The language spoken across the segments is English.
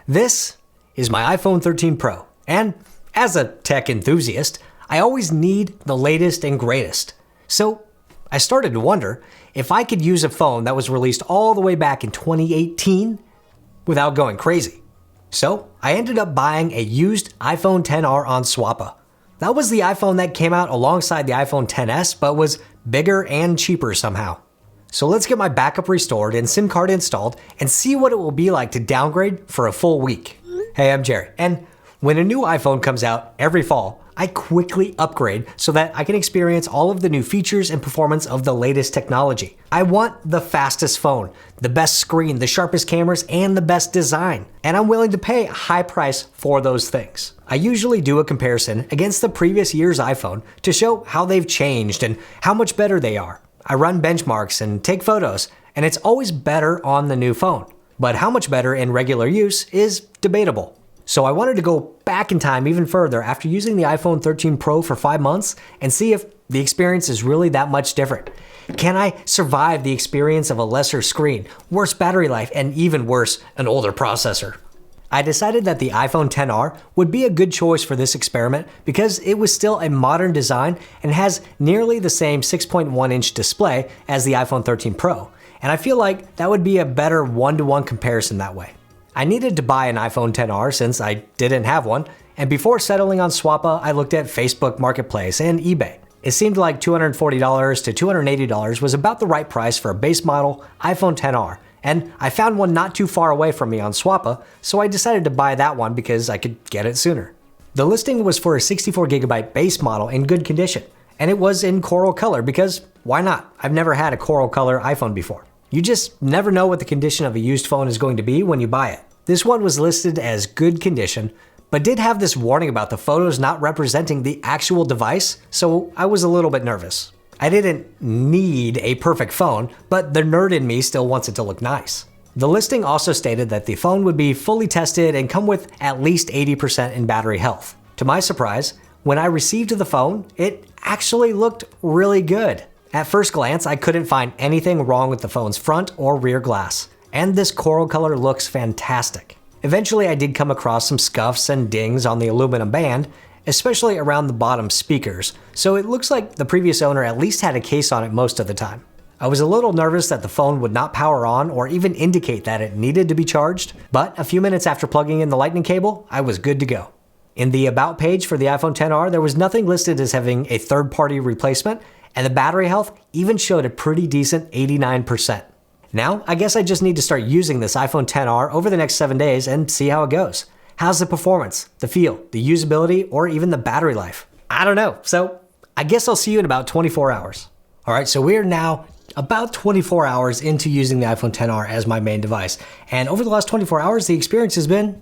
This is my iPhone 13 Pro, and as a tech enthusiast, I always need the latest and greatest. So I started to wonder if I could use a phone that was released all the way back in 2018 without going crazy. So I ended up buying a used iPhone XR on Swappa. That was the iPhone that came out alongside the iPhone XS, but was bigger and cheaper somehow. So let's get my backup restored and SIM card installed and see what it will be like to downgrade for a full week. Hey, I'm Jerry, and when a new iPhone comes out every fall, I quickly upgrade so that I can experience all of the new features and performance of the latest technology. I want the fastest phone, the best screen, the sharpest cameras, and the best design. And I'm willing to pay a high price for those things. I usually do a comparison against the previous year's iPhone to show how they've changed and how much better they are. I run benchmarks and take photos, and it's always better on the new phone. But how much better in regular use is debatable. So I wanted to go back in time even further after using the iPhone 13 Pro for 5 months and see if the experience is really that much different. Can I survive the experience of a lesser screen, worse battery life, and even worse, an older processor? I decided that the iPhone XR would be a good choice for this experiment because it was still a modern design and has nearly the same 6.1-inch display as the iPhone 13 Pro. And I feel like that would be a better one-to-one comparison that way. I needed to buy an iPhone XR since I didn't have one, and before settling on Swappa, I looked at Facebook Marketplace and eBay. It seemed like $240 to $280 was about the right price for a base model iPhone XR, and I found one not too far away from me on Swappa, so I decided to buy that one because I could get it sooner. The listing was for a 64GB base model in good condition, and it was in coral color because why not? I've never had a coral color iPhone before. You just never know what the condition of a used phone is going to be when you buy it. This one was listed as good condition, but did have this warning about the photos not representing the actual device, so I was a little bit nervous. I didn't need a perfect phone, but the nerd in me still wants it to look nice. The listing also stated that the phone would be fully tested and come with at least 80% in battery health. To my surprise, when I received the phone, it actually looked really good. At first glance, I couldn't find anything wrong with the phone's front or rear glass, and this coral color looks fantastic. Eventually, I did come across some scuffs and dings on the aluminum band, especially around the bottom speakers, so it looks like the previous owner at least had a case on it most of the time. I was a little nervous that the phone would not power on or even indicate that it needed to be charged, but a few minutes after plugging in the lightning cable, I was good to go. In the About page for the iPhone XR, there was nothing listed as having a third-party replacement, and the battery health even showed a pretty decent 89%. Now, I guess I just need to start using this iPhone XR over the next 7 days and see how it goes. How's the performance, the feel, the usability, or even the battery life? I don't know, so I guess I'll see you in about 24 hours. All right, so we are now about 24 hours into using the iPhone XR as my main device. And over the last 24 hours, the experience has been,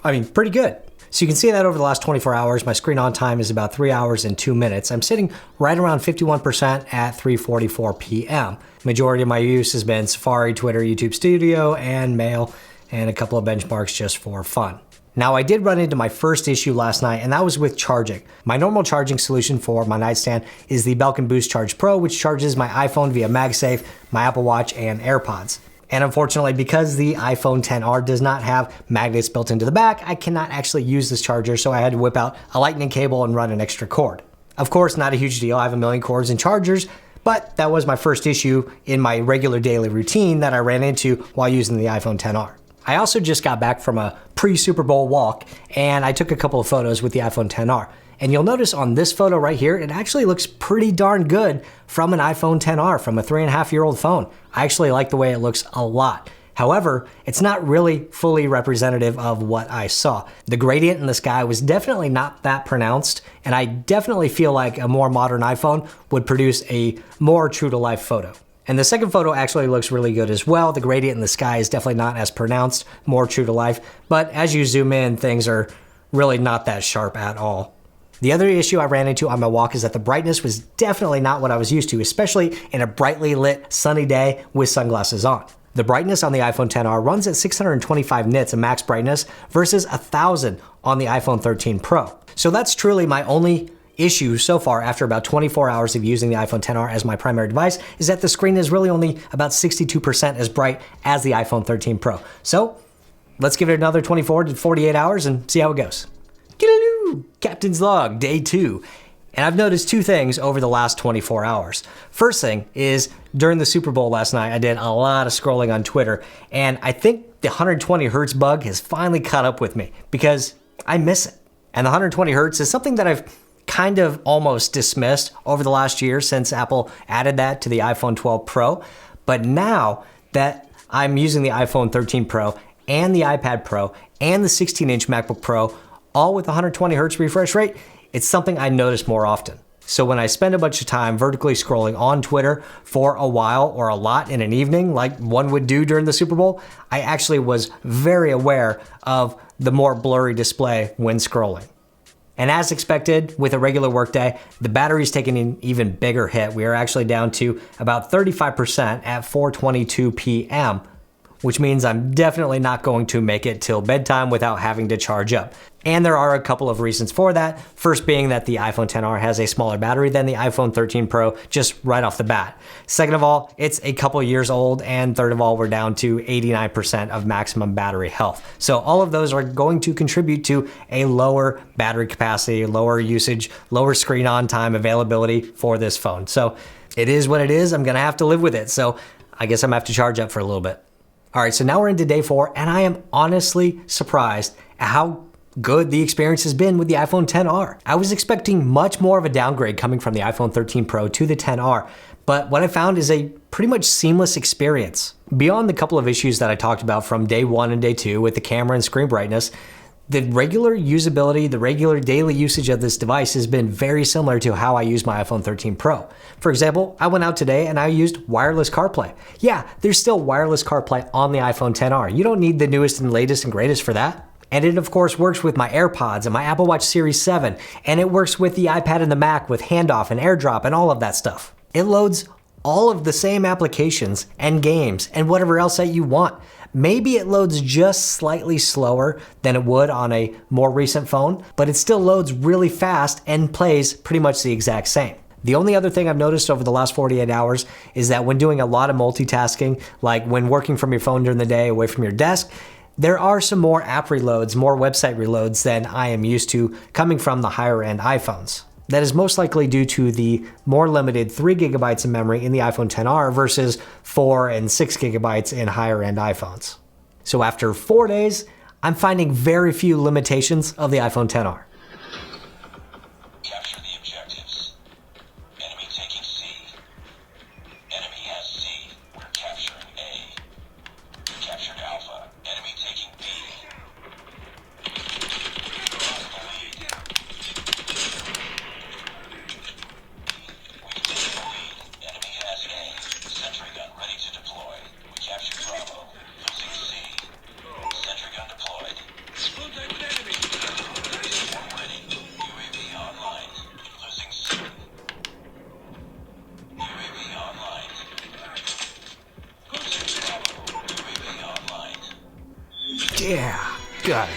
pretty good. So you can see that over the last 24 hours, my screen on time is about 3 hours and 2 minutes. I'm sitting right around 51% at 3:44 p.m. Majority of my use has been Safari, Twitter, YouTube Studio, and Mail, and a couple of benchmarks just for fun. Now, I did run into my first issue last night, and that was with charging. My normal charging solution for my nightstand is the Belkin Boost Charge Pro, which charges my iPhone via MagSafe, my Apple Watch, and AirPods. And unfortunately, because the iPhone XR does not have magnets built into the back, I cannot actually use this charger, so I had to whip out a lightning cable and run an extra cord. Of course, not a huge deal. I have a million cords and chargers, but that was my first issue in my regular daily routine that I ran into while using the iPhone XR. I also just got back from a pre-Super Bowl walk, and I took a couple of photos with the iPhone XR. And you'll notice on this photo right here, it actually looks pretty darn good from an iPhone XR, from a 3.5-year-old phone. I actually like the way it looks a lot. However, it's not really fully representative of what I saw. The gradient in the sky was definitely not that pronounced, and I definitely feel like a more modern iPhone would produce a more true-to-life photo. And the second photo actually looks really good as well. The gradient in the sky is definitely not as pronounced, more true to life, but as you zoom in, things are really not that sharp at all. The other issue I ran into on my walk is that the brightness was definitely not what I was used to, especially in a brightly lit sunny day with sunglasses on. The brightness on the iPhone XR runs at 625 nits of max brightness versus 1,000 on the iPhone 13 Pro. So that's truly my only issue so far after about 24 hours of using the iPhone XR as my primary device, is that the screen is really only about 62% as bright as the iPhone 13 Pro. So let's give it another 24 to 48 hours and see how it goes. Get-a-loo! Captain's log, day 2. And I've noticed 2 things over the last 24 hours. First thing is, during the Super Bowl last night, I did a lot of scrolling on Twitter, and I think the 120 hertz bug has finally caught up with me because I miss it. And the 120 hertz is something that I've kind of almost dismissed over the last year since Apple added that to the iPhone 12 Pro. But now that I'm using the iPhone 13 Pro and the iPad Pro and the 16-inch MacBook Pro, all with 120 hertz refresh rate, it's something I notice more often. So when I spend a bunch of time vertically scrolling on Twitter for a while or a lot in an evening, like one would do during the Super Bowl, I actually was very aware of the more blurry display when scrolling. And as expected, with a regular workday, the battery's taking an even bigger hit. We are actually down to about 35% at 4:22 p.m., which means I'm definitely not going to make it till bedtime without having to charge up. And there are a couple of reasons for that. First being that the iPhone XR has a smaller battery than the iPhone 13 Pro just right off the bat. Second of all, it's a couple years old. And third of all, we're down to 89% of maximum battery health. So all of those are going to contribute to a lower battery capacity, lower usage, lower screen on time availability for this phone. So it is what it is. I'm gonna have to live with it. So I guess I'm gonna have to charge up for a little bit. All right, so now we're into day 4, and I am honestly surprised at how good the experience has been with the iPhone XR. I was expecting much more of a downgrade coming from the iPhone 13 Pro to the XR, but what I found is a pretty much seamless experience. Beyond the couple of issues that I talked about from day 1 and day 2 with the camera and screen brightness, the regular usability, the regular daily usage of this device has been very similar to how I use my iPhone 13 Pro. For example, I went out today and I used wireless CarPlay. Yeah, there's still wireless CarPlay on the iPhone XR. You don't need the newest and latest and greatest for that. And it of course works with my AirPods and my Apple Watch Series 7, and it works with the iPad and the Mac with handoff and AirDrop and all of that stuff. It loads all of the same applications and games and whatever else that you want. Maybe it loads just slightly slower than it would on a more recent phone, but it still loads really fast and plays pretty much the exact same. The only other thing I've noticed over the last 48 hours is that when doing a lot of multitasking, like when working from your phone during the day away from your desk, there are some more app reloads, more website reloads than I am used to coming from the higher end iPhones. That is most likely due to the more limited 3 gigabytes of memory in the iPhone XR versus 4 and 6 gigabytes in higher end iPhones. So after 4 days, I'm finding very few limitations of the iPhone XR. Capture the objectives. Enemy taking C. Enemy has C. We're capturing A. Captured Alpha. Enemy taking B. Lost the lead. We've taken the lead. Enemy has A. Sentry gun ready to deploy. We captured Bravo. Losing C. Sentry gun deployed. Contact with enemy. Swarm ready. UAV online. Losing C. UAV online. Losing Bravo. UAV online. Yeah, got it.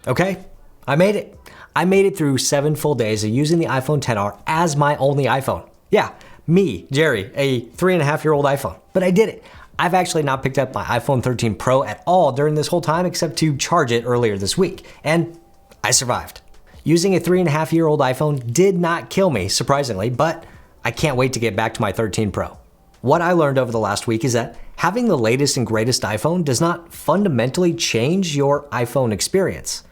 Okay, I made it. I made it through 7 full days of using the iPhone XR as my only iPhone. Yeah, me, Jerry, a 3.5-year-old iPhone. But I did it. I've actually not picked up my iPhone 13 Pro at all during this whole time except to charge it earlier this week. And I survived. Using a 3.5-year-old iPhone did not kill me, surprisingly, but I can't wait to get back to my 13 Pro. What I learned over the last week is that having the latest and greatest iPhone does not fundamentally change your iPhone experience.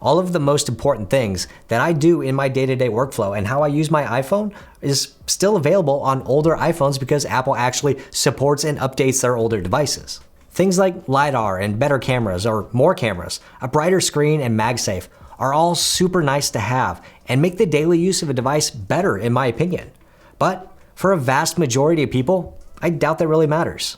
All of the most important things that I do in my day-to-day workflow and how I use my iPhone is still available on older iPhones because Apple actually supports and updates their older devices. Things like LiDAR and better cameras or more cameras, a brighter screen and MagSafe are all super nice to have and make the daily use of a device better in my opinion. But for a vast majority of people, I doubt that really matters.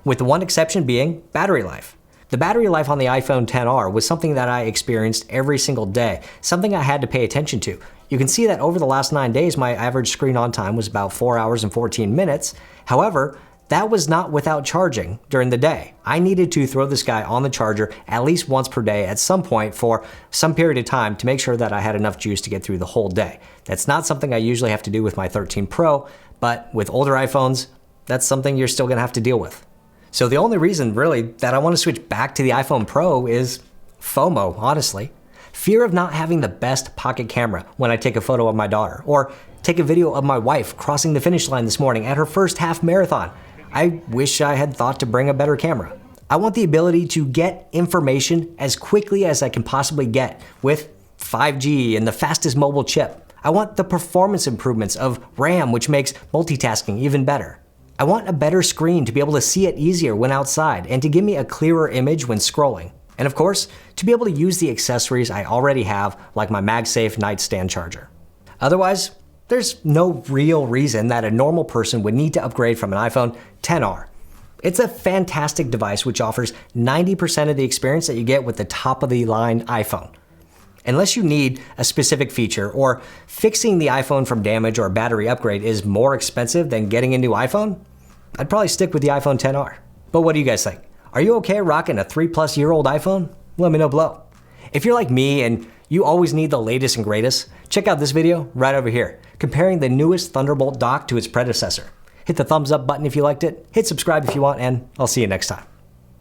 With the one exception being battery life. The battery life on the iPhone XR was something that I experienced every single day, something I had to pay attention to. You can see that over the last 9 days, my average screen on time was about 4 hours and 14 minutes. However, that was not without charging during the day. I needed to throw this guy on the charger at least once per day at some point for some period of time to make sure that I had enough juice to get through the whole day. That's not something I usually have to do with my 13 Pro, but with older iPhones, that's something you're still gonna have to deal with. So the only reason really that I want to switch back to the iPhone Pro is FOMO, honestly. Fear of not having the best pocket camera when I take a photo of my daughter, or take a video of my wife crossing the finish line this morning at her first half marathon. I wish I had thought to bring a better camera. I want the ability to get information as quickly as I can possibly get with 5G and the fastest mobile chip. I want the performance improvements of RAM, which makes multitasking even better. I want a better screen to be able to see it easier when outside and to give me a clearer image when scrolling. And of course, to be able to use the accessories I already have, like my MagSafe nightstand charger. Otherwise, there's no real reason that a normal person would need to upgrade from an iPhone XR. It's a fantastic device which offers 90% of the experience that you get with the top-of-the-line iPhone. Unless you need a specific feature, or fixing the iPhone from damage or battery upgrade is more expensive than getting a new iPhone, I'd probably stick with the iPhone XR. But what do you guys think? Are you okay rocking a 3+ year old iPhone? Let me know below. If you're like me and you always need the latest and greatest, check out this video right over here, comparing the newest Thunderbolt dock to its predecessor. Hit the thumbs up button if you liked it, hit subscribe if you want, and I'll see you next time.